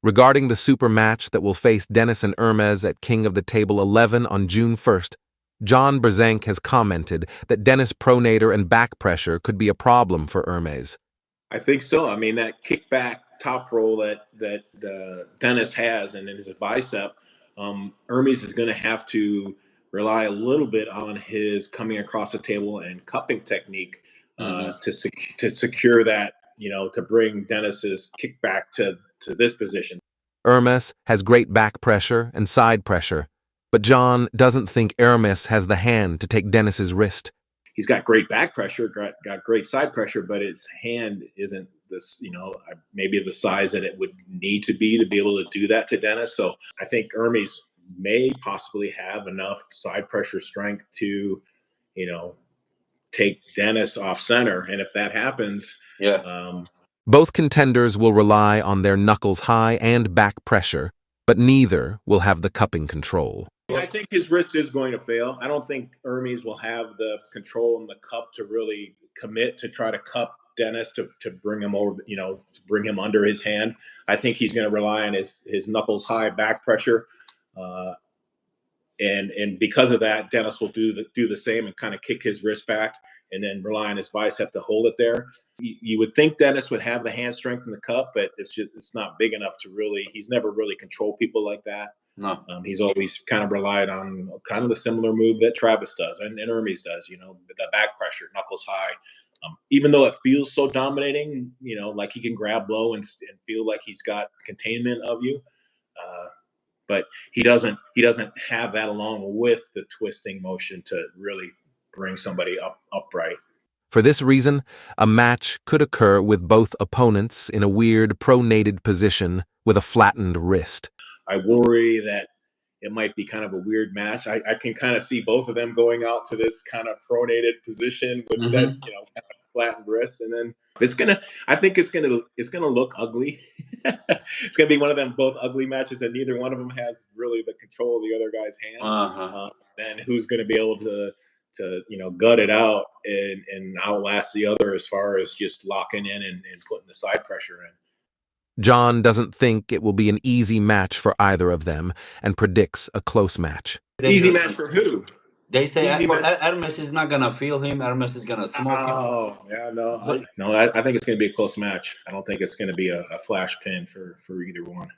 Regarding the super match that will face Denis and Ermes at King of the Table 11 on June 1st, John Brzenk has commented that Denis' pronator and back pressure could be a problem for Ermes. I think so. I mean, that kickback top roll that Denis has and in his bicep, Ermes is going to have to rely a little bit on his coming across the table and cupping technique to secure that, to bring Denis's kickback to this position. Ermes has great back pressure and side pressure, but John doesn't think Ermes has the hand to take Denis's wrist. He's got great back pressure, got great side pressure, but his hand isn't this, maybe the size that it would need to be able to do that to Denis. So I think Ermes may possibly have enough side pressure strength to, take Denis off center. And if that happens, both contenders will rely on their knuckles high and back pressure, but neither will have the cupping control. I think his wrist is going to fail. I don't think Ermes will have the control in the cup to really commit to try to cup Denis to bring him over, to bring him under his hand. I think he's going to rely on his knuckles high back pressure. And because of that, Denis will do the same and kind of kick his wrist back and then rely on his bicep to hold it there. You would think Denis would have the hand strength in the cup, but it's not big enough to really. He's never really controlled people like that. No, he's always kind of relied on kind of the similar move that Travis does and Ermes does. The back pressure, knuckles high. Even though it feels so dominating, like he can grab low and feel like he's got containment of you. But he doesn't have that along with the twisting motion to really bring somebody upright. For this reason, a match could occur with both opponents in a weird pronated position with a flattened wrist. I worry that it might be kind of a weird match. I can kind of see both of them going out to this kind of pronated position with that, kind of flattened wrist, and then I think it's gonna look ugly. It's gonna be one of them both ugly matches that neither one of them has really the control of the other guy's hand. And who's going to be able to gut it out and outlast the other as far as just locking in and putting the side pressure in. John doesn't think it will be an easy match for either of them and predicts a close match. Easy match for who? They say Ermes is not going to feel him. Ermes is going to smoke him. Oh, yeah, no. I think it's going to be a close match. I don't think it's going to be a flash pin for either one.